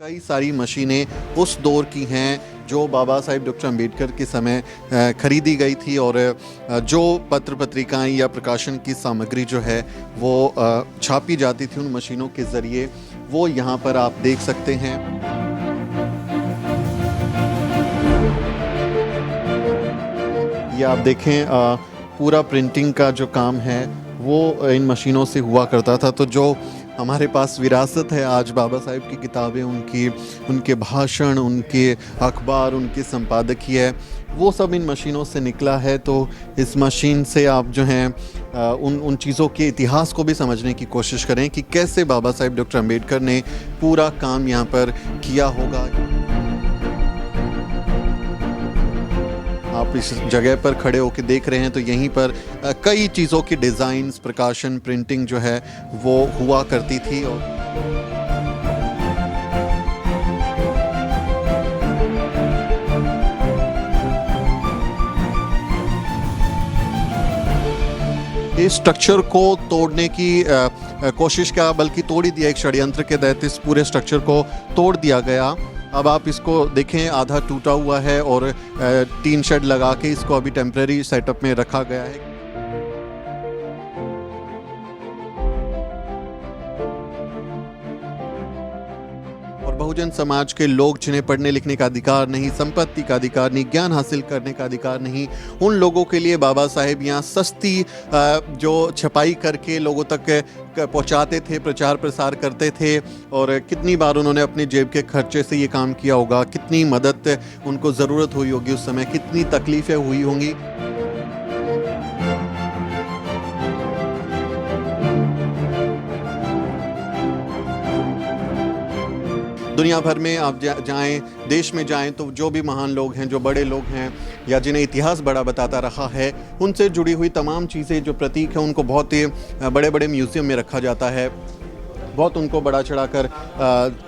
कई सारी मशीनें उस दौर की हैं जो बाबा साहिब डॉक्टर अम्बेडकर के समय खरीदी गई थी और जो पत्र पत्रिकाएं या प्रकाशन की सामग्री जो है वो छापी जाती थी उन मशीनों के ज़रिए, वो यहाँ पर आप देख सकते हैं। ये आप देखें, पूरा प्रिंटिंग का जो काम है वो इन मशीनों से हुआ करता था। तो जो हमारे पास विरासत है आज बाबा साहिब की किताबें, उनके भाषण, उनके अखबार, उनके संपादकीय, वो सब इन मशीनों से निकला है। तो इस मशीन से आप जो हैं उन चीज़ों के इतिहास को भी समझने की कोशिश करें कि कैसे बाबा साहिब डॉक्टर अम्बेडकर ने पूरा काम यहाँ पर किया होगा। आप इस जगह पर खड़े होकर देख रहे हैं तो यहीं पर कई चीज़ों की डिज़ाइंस, प्रकाशन, प्रिंटिंग जो है वो हुआ करती थी। और इस स्ट्रक्चर को तोड़ने की कोशिश क्या, बल्कि तोड़ ही दिया। एक षड्यंत्र के तहत इस पूरे स्ट्रक्चर को तोड़ दिया गया। अब आप इसको देखें, आधा टूटा हुआ है और टीन शेड लगा के इसको अभी टेम्परेरी सेटअप में रखा गया है। और बहुजन समाज के लोग जिन्हें पढ़ने लिखने का अधिकार नहीं, संपत्ति का अधिकार नहीं, ज्ञान हासिल करने का अधिकार नहीं, उन लोगों के लिए बाबा साहेब यहाँ सस्ती जो छपाई करके लोगों तक पहुँचाते थे, प्रचार प्रसार करते थे। और कितनी बार उन्होंने अपने जेब के खर्चे से ये काम किया होगा, कितनी मदद उनको ज़रूरत हुई होगी उस समय, कितनी तकलीफ़ें हुई होंगी। दुनिया भर में आप जाएं, देश में जाएं, तो जो भी महान लोग हैं, जो बड़े लोग हैं या जिन्हें इतिहास बड़ा बताता रहा है, उनसे जुड़ी हुई तमाम चीज़ें, जो प्रतीक हैं, उनको बहुत ही बड़े बड़े म्यूज़ियम में रखा जाता है। बहुत उनको बड़ा चढ़ाकर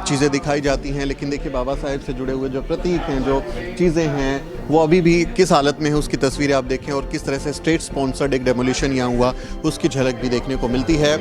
चीज़ें दिखाई जाती हैं। लेकिन देखिए, बाबा साहेब से जुड़े हुए जो प्रतीक हैं, जो चीज़ें हैं, वो अभी भी किस हालत में है, उसकी तस्वीरें आप देखें। और किस तरह से स्टेट स्पॉन्सर्ड एक डेमोलिशन यहाँ हुआ, उसकी झलक भी देखने को मिलती है।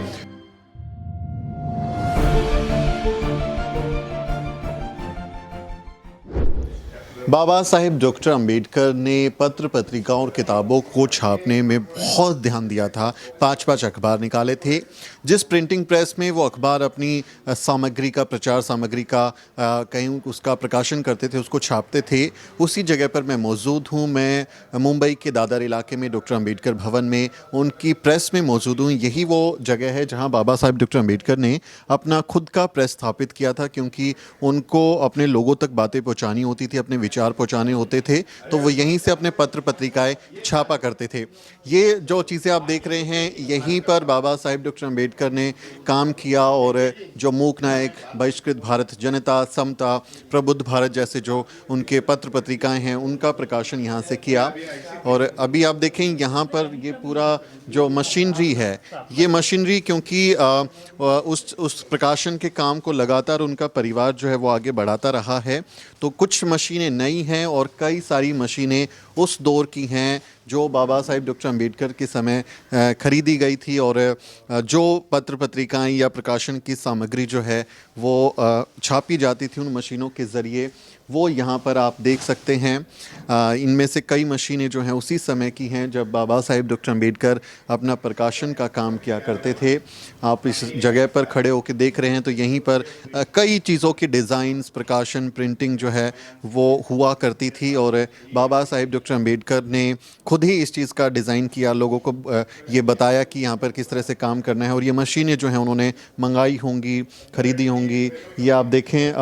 बाबा साहिब डॉक्टर अम्बेडकर ने पत्र पत्रिकाओं और किताबों को छापने में बहुत ध्यान दिया था। 5-5 अखबार निकाले थे। जिस प्रिंटिंग प्रेस में वो अखबार अपनी सामग्री का, प्रचार सामग्री का कहीं उसका प्रकाशन करते थे, उसको छापते थे, उसी जगह पर मैं मौजूद हूँ। मैं मुंबई के दादर इलाके में डॉक्टर अम्बेडकर भवन में उनकी प्रेस में मौजूद हूँ। यही वो जगह है जहाँ बाबा साहिब डॉक्टर अम्बेडकर ने अपना खुद का प्रेस स्थापित किया था, क्योंकि उनको अपने लोगों तक बातें पहुँचानी होती थी, अपने विचार पहुंचाने होते थे, तो वो यहीं से अपने पत्र पत्रिकाएं छापा करते थे। ये जो चीज़ें आप देख रहे हैं, यहीं पर बाबा साहिब डॉक्टर अम्बेडकर ने काम किया। और जो मूक नायक, बहिष्कृत भारत, जनता, समता, प्रबुद्ध भारत जैसे जो उनके पत्र पत्रिकाएं हैं, उनका प्रकाशन यहाँ से किया। और अभी आप देखें, यहाँ पर ये पूरा जो मशीनरी है, ये मशीनरी क्योंकि उस प्रकाशन के काम को लगातार उनका परिवार जो है वो आगे बढ़ाता रहा है, तो कुछ मशीनें नई हैं और कई सारी मशीनें उस दौर की हैं जो बाबा साहिब डॉक्टर अम्बेडकर के समय खरीदी गई थी। और जो पत्र पत्रिकाएं या प्रकाशन की सामग्री जो है वो छापी जाती थी उन मशीनों के ज़रिए, वो यहाँ पर आप देख सकते हैं। इनमें से कई मशीनें जो हैं उसी समय की हैं जब बाबा साहिब डॉक्टर अम्बेडकर अपना प्रकाशन का काम किया करते थे। आप इस जगह पर खड़े होकर देख रहे हैं तो यहीं पर कई चीज़ों की डिज़ाइंस, प्रकाशन, प्रिंटिंग जो है वो हुआ करती थी। और बाबा साहिब डॉक्टर अम्बेडकर ने खुद ही इस चीज़ का डिज़ाइन किया, लोगों को ये बताया कि यहाँ पर किस तरह से काम करना है। और ये मशीनें जो हैं उन्होंने मंगाई होंगी, ख़रीदी होंगी। ये आप देखें,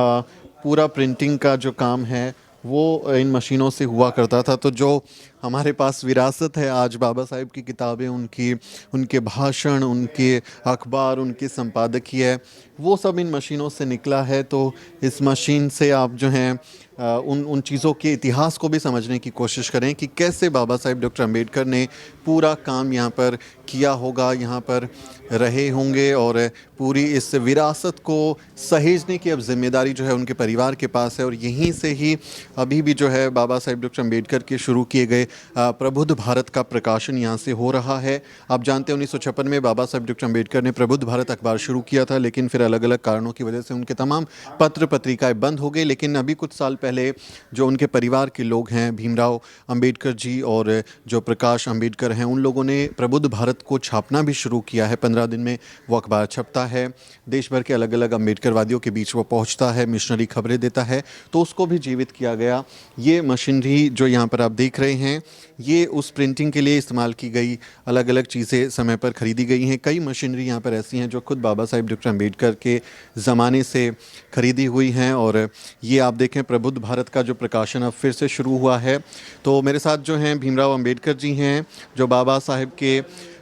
पूरा प्रिंटिंग का जो काम है वो इन मशीनों से हुआ करता था। तो जो हमारे पास विरासत है आज बाबा साहिब की किताबें, उनके भाषण, उनके अखबार, उनके संपादकीय, वो सब इन मशीनों से निकला है। तो इस मशीन से आप जो हैं उन चीज़ों के इतिहास को भी समझने की कोशिश करें कि कैसे बाबा साहिब डॉक्टर अम्बेडकर ने पूरा काम यहाँ पर किया होगा, यहाँ पर रहे होंगे। और पूरी इस विरासत को सहेजने की अब जिम्मेदारी जो है उनके परिवार के पास है। और यहीं से ही अभी भी जो है बाबा साहिब डॉक्टर अम्बेडकर के शुरू किए गए प्रबुद्ध भारत का प्रकाशन यहाँ से हो रहा है। आप जानते हैं 1956 में बाबा साहेब डॉक्टर अम्बेडकर ने प्रबुद्ध भारत अखबार शुरू किया था, लेकिन फिर अलग अलग कारणों की वजह से उनके तमाम पत्र पत्रिकाएं बंद हो गई। लेकिन अभी कुछ साल पहले जो उनके परिवार के लोग हैं, भीमराव अम्बेडकर जी और जो प्रकाश अम्बेडकर हैं, उन लोगों ने प्रबुद्ध भारत को छापना भी शुरू किया है। 15 दिन में वो अखबार छपता है, देश भर के अलग अलग अम्बेडकरवादियों के बीच वो पहुंचता है, मिशनरी खबरें देता है, तो उसको भी जीवित किया गया। ये मशीनरी जो यहाँ पर आप देख रहे हैं, ये उस प्रिंटिंग के लिए इस्तेमाल की गई अलग अलग चीज़ें समय पर खरीदी गई हैं। कई मशीनरी यहाँ पर ऐसी हैं जो खुद बाबा साहेब डॉक्टर अम्बेडकर के ज़माने से खरीदी हुई हैं। और ये आप देखें, प्रबुद्ध भारत का जो प्रकाशन अब फिर से शुरू हुआ है। तो मेरे साथ जो हैं भीमराव अम्बेडकर जी हैं, जो बाबा साहेब के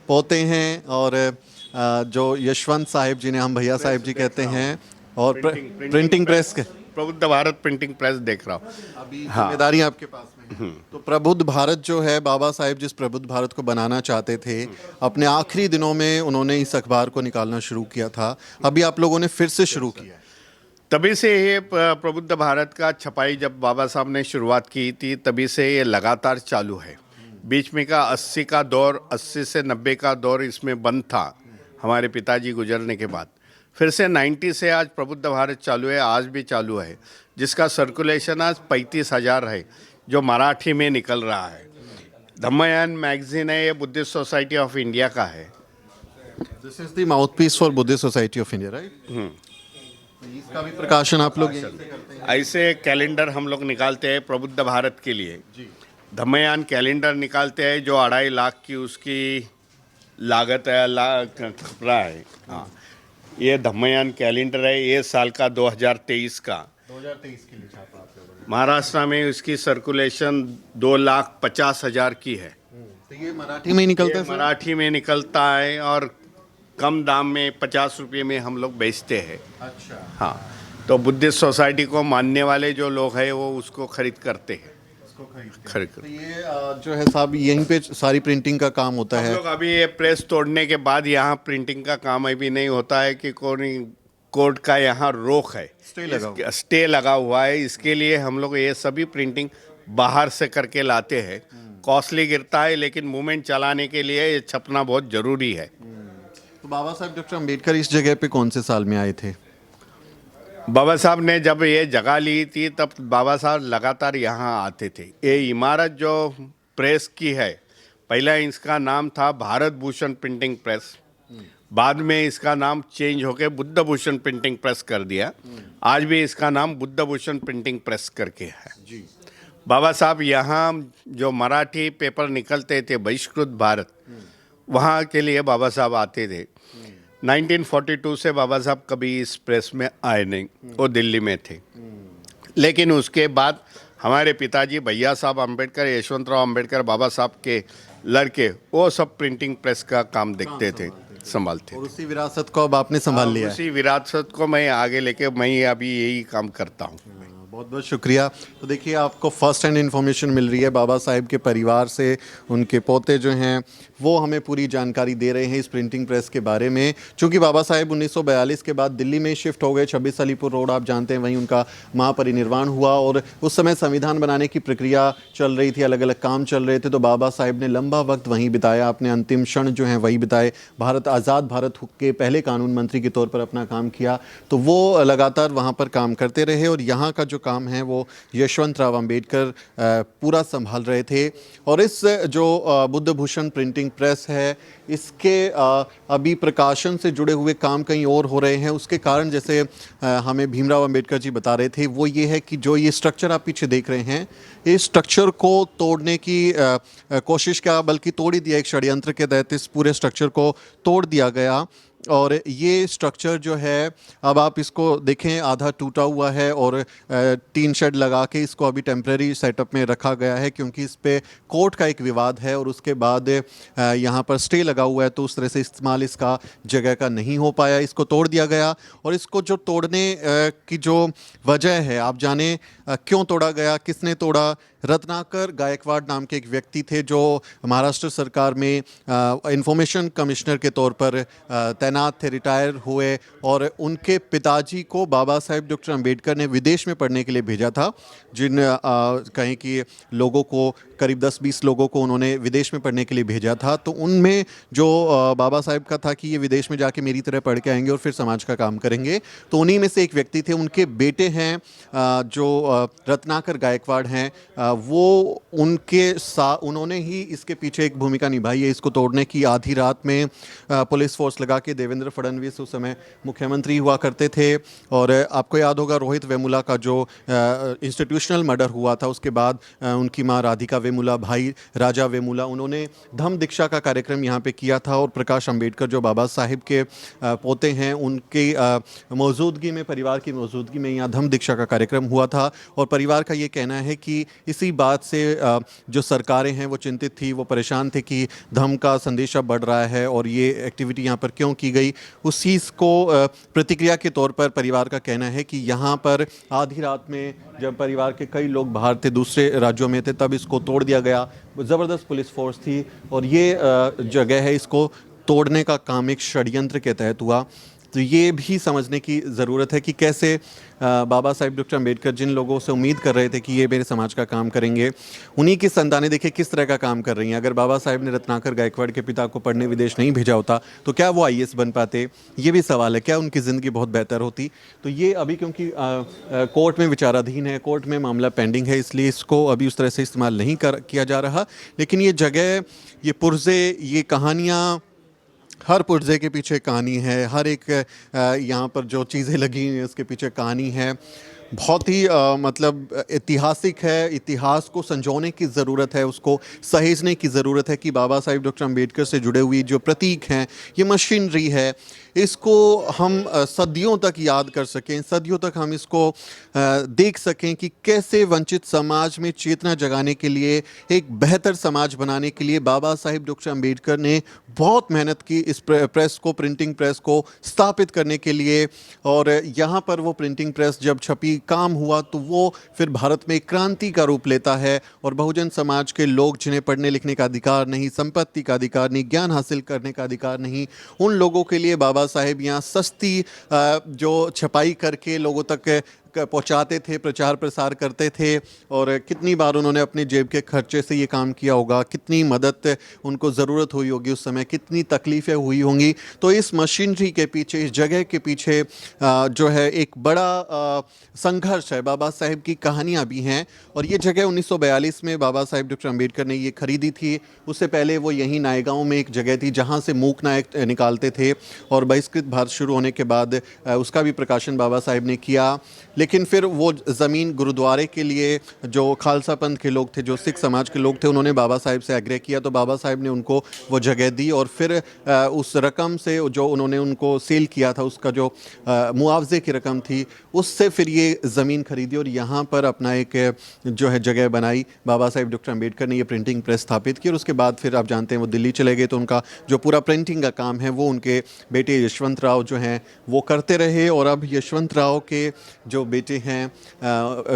पोते हैं, और जो यशवंत साहिब जिन्हें हम भैया साहिब जी कहते हैं, और प्रिंटिंग प्रेस के प्रबुद्ध भारत प्रिंटिंग प्रेस देख रहा हूँ। अभी जिम्मेदारी आपके पास में है। तो प्रबुद्ध भारत जो है, बाबा साहेब जिस प्रबुद्ध भारत को बनाना चाहते थे, अपने आखिरी दिनों में उन्होंने इस अखबार को निकालना शुरू किया था। अभी आप लोगों ने फिर से शुरू किया है। तभी से ये प्रबुद्ध भारत का छपाई जब बाबा साहब ने शुरुआत की थी, तभी से ये लगातार चालू है। बीच में का 80 का दौर, 80 से 90 का दौर इसमें बंद था हमारे पिताजी गुजरने के बाद। फिर से 90 से आज प्रबुद्ध भारत चालू है, आज भी चालू है, जिसका सर्कुलेशन आज 35,000 है, जो मराठी में निकल रहा है। धम्मयान मैगजीन है, ये बुद्धिस्ट सोसाइटी ऑफ इंडिया का है। This is the mouthpiece for Buddhist society of India, right? इसका भी प्रकाशन आप लोग यहीं से करते हैं? ऐसे कैलेंडर हम लोग निकालते हैं प्रबुद्ध भारत के लिए। धम्मयान कैलेंडर निकालते हैं, जो 2.5 लाख की उसकी लागत है, खपरा है। हाँ, ये धम्मयान कैलेंडर है, ये साल का 2023 का। 2023 के लिए छापा आप लोगों ने। महाराष्ट्र में इसकी सर्कुलेशन 2,50,000 की है। तो ये मराठी में ही निकलता है? मराठी में निकलता है और कम दाम में 50 रुपये में हम लोग बेचते हैं। अच्छा। हाँ, तो बुद्धिस्ट सोसाइटी को मानने वाले जो लोग हैं वो उसको खरीद करते हैं। खरीद तो ये जो है साहब, यहीं पे सारी प्रिंटिंग का काम होता है? हम लोग अभी ये प्रेस तोड़ने के बाद यहाँ प्रिंटिंग का काम अभी नहीं होता है कि कोर्ट का यहाँ रोक है, स्टे लगा हुआ है। इसके लिए हम लोग ये सभी प्रिंटिंग बाहर से करके लाते हैं। कॉस्टली गिरता है, लेकिन मूवमेंट चलाने के लिए ये छपना बहुत ज़रूरी है। तो बाबा साहब डॉक्टर अम्बेडकर इस जगह पे कौन से साल में आए थे? बाबा साहब ने जब ये जगह ली थी, तब बाबा साहब लगातार यहाँ आते थे। ये इमारत जो प्रेस की है, पहला इसका नाम था भारत भूषण प्रिंटिंग प्रेस, बाद में इसका नाम चेंज होकर बुद्ध भूषण प्रिंटिंग प्रेस कर दिया। आज भी इसका नाम बुद्ध भूषण प्रिंटिंग प्रेस करके है। जी। बाबा साहब यहाँ जो मराठी पेपर निकलते थे, बहिष्कृत भारत, वहाँ के लिए बाबा साहब आते थे। 1942 से बाबा साहब कभी इस प्रेस में आए नहीं, वो दिल्ली में थे। लेकिन उसके बाद हमारे पिताजी भैया साहब अम्बेडकर, यशवंतराव अम्बेडकर, बाबा साहब के लड़के, वो सब प्रिंटिंग प्रेस का काम देखते थे, संभालते थे। और उसी विरासत को अब आपने संभाल लिया है? उसी विरासत को मैं आगे लेके मैं अभी यही काम करता हूँ। बहुत बहुत शुक्रिया। तो देखिए, आपको फर्स्ट हैंड इन्फॉर्मेशन मिल रही है बाबा साहेब के परिवार से। उनके पोते जो हैं वो हमें पूरी जानकारी दे रहे हैं इस प्रिंटिंग प्रेस के बारे में। चूँकि बाबा साहेब 1942 के बाद दिल्ली में शिफ्ट हो गए, 26 अलीपुर रोड आप जानते हैं, वहीं उनका महापरिनिर्वाण हुआ। और उस समय संविधान बनाने की प्रक्रिया चल रही थी, अलग अलग काम चल रहे थे, तो बाबा साहेब ने लंबा वक्त वहीं बिताया, अपने अंतिम क्षण जो हैं वहीं बिताए। भारत आज़ाद भारत के पहले कानून मंत्री के तौर पर अपना काम किया, तो वो लगातार वहाँ पर काम करते रहे। और यहाँ का जो काम है वो यशवंत राव अम्बेडकर पूरा संभाल रहे थे। और इस जो बुद्ध भूषण प्रिंटिंग प्रेस है, इसके अभी प्रकाशन से जुड़े हुए काम कहीं और हो रहे हैं। उसके कारण, जैसे हमें भीमराव अम्बेडकर जी बता रहे थे, वो ये है कि जो ये स्ट्रक्चर आप पीछे देख रहे हैं, इस स्ट्रक्चर को तोड़ने की कोशिश क्या, बल्कि तोड़ ही दिया। एक षड्यंत्र के तहत इस पूरे स्ट्रक्चर को तोड़ दिया गया। और ये स्ट्रक्चर जो है, अब आप इसको देखें, आधा टूटा हुआ है और टीन शेड लगा के इसको अभी टेम्परेरी सेटअप में रखा गया है, क्योंकि इस पे कोर्ट का एक विवाद है। और उसके बाद यहाँ पर स्टे लगा हुआ है, तो उस तरह से इस्तेमाल इसका जगह का नहीं हो पाया, इसको तोड़ दिया गया। और इसको जो तोड़ने की जो वजह है, आप जाने क्यों तोड़ा गया, किसने तोड़ा, रत्नाकर गायकवाड़ नाम के एक व्यक्ति थे जो महाराष्ट्र सरकार में इंफॉर्मेशन कमिश्नर के तौर पर तैनात थे, रिटायर हुए, और उनके पिताजी को बाबा साहेब डॉक्टर अंबेडकर ने विदेश में पढ़ने के लिए भेजा था। जिन कहें कि लोगों को, करीब 10-20 लोगों को उन्होंने विदेश में पढ़ने के लिए भेजा था, तो उनमें जो बाबा साहेब का था कि ये विदेश में जाके मेरी तरह पढ़ के आएंगे और फिर समाज का काम करेंगे, तो उन्हीं में से एक व्यक्ति थे। उनके बेटे हैं जो रत्नाकर गायकवाड़ हैं, वो उन्होंने ही इसके पीछे एक भूमिका निभाई है इसको तोड़ने की। आधी रात में पुलिस फोर्स लगा के, देवेंद्र फडणवीस उस समय मुख्यमंत्री हुआ करते थे, और आपको याद होगा रोहित वेमुला का जो इंस्टीट्यूशनल मर्डर हुआ था, उसके बाद उनकी मां राधिका वेमुला, भाई राजा वेमुला, उन्होंने धम्म दीक्षा का कार्यक्रम यहाँ पे किया था। और प्रकाश अंबेडकर जो बाबा साहिब के पोते हैं, उनकी मौजूदगी में, परिवार की मौजूदगी में यहाँ धम्म दीक्षा का कार्यक्रम हुआ था। और परिवार का ये कहना है कि इसी बात से जो सरकारें हैं वो चिंतित थी, वो परेशान थे कि धम्म का संदेशा बढ़ रहा है और ये एक्टिविटी यहाँ पर क्यों की गई। उस चीज़ को प्रतिक्रिया के तौर पर परिवार का कहना है कि यहाँ पर आधी रात में जब परिवार के कई लोग बाहर थे, दूसरे राज्यों में थे, तब इसको तोड़ दिया गया। ज़बरदस्त पुलिस फोर्स थी और ये जगह है, इसको तोड़ने का काम एक षड्यंत्र के तहत हुआ। तो ये भी समझने की ज़रूरत है कि कैसे बाबा साहेब डॉक्टर अंबेडकर जिन लोगों से उम्मीद कर रहे थे कि ये मेरे समाज का काम करेंगे, उन्हीं की संतानें देखिए किस तरह का काम कर रही हैं। अगर बाबा साहेब ने रत्नाकर गायकवाड़ के पिता को पढ़ने विदेश नहीं भेजा होता तो क्या वो आईएएस बन पाते, ये भी सवाल है। क्या उनकी ज़िंदगी बहुत बेहतर होती। तो ये अभी क्योंकि कोर्ट में विचाराधीन है, कोर्ट में मामला पेंडिंग है, इसलिए इसको अभी उस तरह से इस्तेमाल नहीं किया जा रहा। लेकिन ये जगह, ये पुर्जे, ये कहानियाँ, हर पुर्जे के पीछे कहानी है, हर एक यहाँ पर जो चीज़ें लगी हैं उसके पीछे कहानी है। बहुत ही मतलब ऐतिहासिक है। इतिहास को संजोने की ज़रूरत है, उसको सहेजने की ज़रूरत है कि बाबा साहिब डॉक्टर अंबेडकर से जुड़े हुए जो प्रतीक हैं, ये मशीनरी है, इसको हम सदियों तक याद कर सकें, सदियों तक हम इसको देख सकें कि कैसे वंचित समाज में चेतना जगाने के लिए, एक बेहतर समाज बनाने के लिए बाबा साहिब डॉक्टर अंबेडकर ने बहुत मेहनत की इस प्रेस को, प्रिंटिंग प्रेस को स्थापित करने के लिए। और यहाँ पर वो प्रिंटिंग प्रेस जब छपी, काम हुआ, तो वो फिर भारत में एक क्रांति का रूप लेता है। और बहुजन समाज के लोग जिन्हें पढ़ने लिखने का अधिकार नहीं, संपत्ति का अधिकार नहीं, ज्ञान हासिल करने का अधिकार नहीं, उन लोगों के लिए बाबा साहेब यहाँ सस्ती जो छपाई करके लोगों तक पहुंचाते थे, प्रचार प्रसार करते थे। और कितनी बार उन्होंने अपने जेब के खर्चे से ये काम किया होगा, कितनी मदद उनको ज़रूरत हुई होगी उस समय, कितनी तकलीफ़ें हुई होंगी। तो इस मशीनरी के पीछे, इस जगह के पीछे जो है एक बड़ा संघर्ष है। बाबा साहेब की कहानियाँ भी हैं। और ये जगह 1942 में बाबा साहेब डॉक्टर अंबेडकर ने ये खरीदी थी। उससे पहले वो यहीं नायगांव में एक जगह थी जहाँ से मूक नायक निकालते थे, और बहिष्कृत भारत शुरू होने के बाद उसका भी प्रकाशन बाबा साहेब ने किया। लेकिन फिर वो ज़मीन गुरुद्वारे के लिए, जो खालसा पंथ के लोग थे, जो सिख समाज के लोग थे, उन्होंने बाबा साहिब से आग्रह किया, तो बाबा साहिब ने उनको वो जगह दी। और फिर उस रकम से जो उन्होंने उनको सेल किया था, उसका जो मुआवजे की रकम थी, उससे फिर ये ज़मीन खरीदी और यहाँ पर अपना एक जो है जगह बनाई। बाबा साहिब डॉक्टर अंबेडकर ने ये प्रिंटिंग प्रेस स्थापित की। और उसके बाद फिर आप जानते हैं वो दिल्ली चले गए, तो उनका जो पूरा प्रिंटिंग का काम है वो उनके बेटे यशवंत राव जो हैं वो करते रहे। और अब यशवंत राव के जो बेटे हैं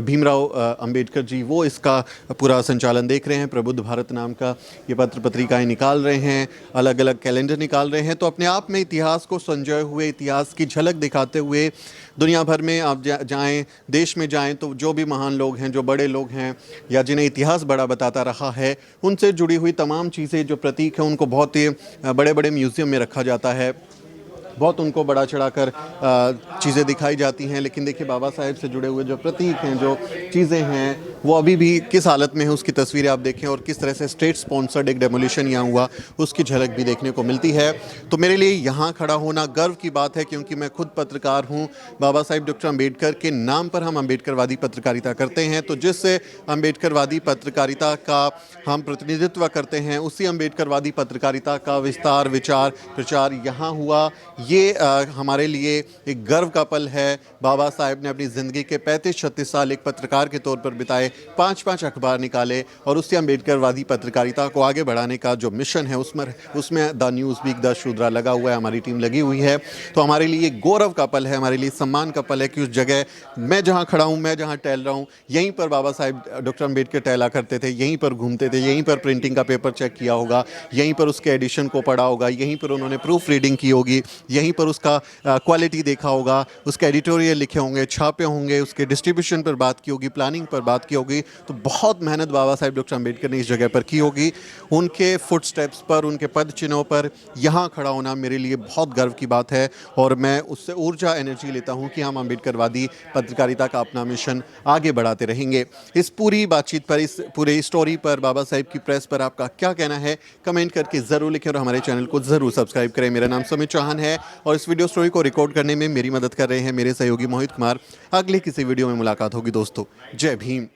भीमराव अंबेडकर जी, वो इसका पूरा संचालन देख रहे हैं। प्रबुद्ध भारत नाम का ये पत्र पत्रिकाएं निकाल रहे हैं, अलग अलग कैलेंडर निकाल रहे हैं। तो अपने आप में इतिहास को संजोए हुए, इतिहास की झलक दिखाते हुए दुनिया भर में आप जाएं, देश में जाएं, तो जो भी महान लोग हैं, जो बड़े लोग हैं, या जिन्हें इतिहास बड़ा बताता रहा है, उनसे जुड़ी हुई तमाम चीज़ें, जो प्रतीक हैं, उनको बहुत ही बड़े बड़े म्यूज़ियम में रखा जाता है, बहुत उनको बड़ा चढ़ाकर चीज़ें दिखाई जाती हैं। लेकिन देखिए बाबा साहेब से जुड़े हुए जो प्रतीक हैं, जो चीज़ें हैं, वो अभी भी किस हालत में है उसकी तस्वीरें आप देखें, और किस तरह से स्टेट स्पॉन्सर्ड एक डेमोलिशन यहाँ हुआ उसकी झलक भी देखने को मिलती है। तो मेरे लिए यहाँ खड़ा होना गर्व की बात है, क्योंकि मैं खुद पत्रकार हूँ। बाबा साहेब डॉक्टर अंबेडकर के नाम पर हम अंबेडकरवादी पत्रकारिता करते हैं। तो जिस अंबेडकरवादी पत्रकारिता का हम प्रतिनिधित्व करते हैं, उसी अंबेडकरवादी पत्रकारिता का विस्तार, विचार, प्रचार यहाँ हुआ। ये हमारे लिए एक गर्व का पल है। बाबा साहेब ने अपनी ज़िंदगी के 35-36 साल एक पत्रकार के तौर पर बिताए, 5-5 अखबार निकाले और उससे अम्बेडकरवादी पत्रकारिता को आगे बढ़ाने का जो मिशन है उसमें द न्यूज़ वीक, द शूद्रा लगा हुआ है, हमारी टीम लगी हुई है। तो हमारे लिए गौरव का पल है, हमारे लिए सम्मान का पल है कि उस जगह मैं जहाँ खड़ा हूँ, मैं जहाँ टहल रहा हूँ, यहीं पर बाबा साहेब डॉक्टर अम्बेडकर टहला करते थे, यहीं पर घूमते थे, यहीं पर प्रिंटिंग का पेपर चेक किया होगा, यहीं पर उसके एडिशन को पढ़ा होगा, यहीं पर उन्होंने प्रूफ रीडिंग की होगी, यहीं पर उसका क्वालिटी देखा होगा, उसके एडिटोरियल लिखे होंगे, छापे होंगे, उसके डिस्ट्रीब्यूशन पर बात की होगी, प्लानिंग पर बात की होगी। तो बहुत मेहनत बाबा साहेब डॉक्टर अम्बेडकर ने इस जगह पर की होगी। उनके फुटस्टेप्स पर, उनके पद चिन्हों पर यहाँ खड़ा होना मेरे लिए बहुत गर्व की बात है और मैं उससे ऊर्जा एनर्जी लेता हूँ कि हम अम्बेडकरवादी पत्रकारिता का अपना मिशन आगे बढ़ाते रहेंगे। इस पूरी बातचीत पर, इस पूरे स्टोरी पर, बाबा साहेब की प्रेस पर आपका क्या कहना है, कमेंट करके ज़रूर लिखें और हमारे चैनल को ज़रूर सब्सक्राइब करें। मेरा नाम सुमित चौहान है और इस वीडियो स्टोरी को रिकॉर्ड करने में मेरी मदद कर रहे हैं मेरे सहयोगी मोहित कुमार। अगले किसी वीडियो में मुलाकात होगी दोस्तों। जय भीम।